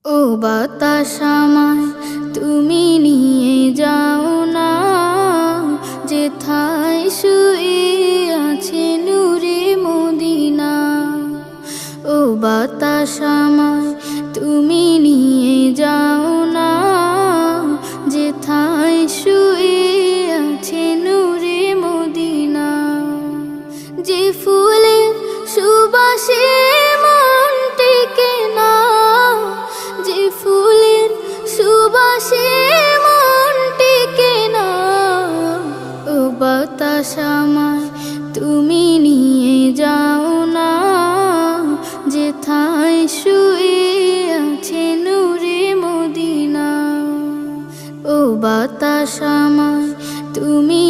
ও বাতাস আমায় তুমি নিয়ে যাও না, যেথায় শুয়ে আছে নূরে মদিনা। ও বাতাস আমায় তুমি নিয়ে যাও না, যেথায় শুয়ে আছে নূরে মদিনা। যে ফুলের সুবাসে মন টেকে না, যে ফুলের সুবাসে মন টেকে না। ও বাতাস আমায় তুমি নিয়ে যাও না, যেথায় শুয়ে আছে নূরে মদিনা। ও বাতাস আমায় তুমি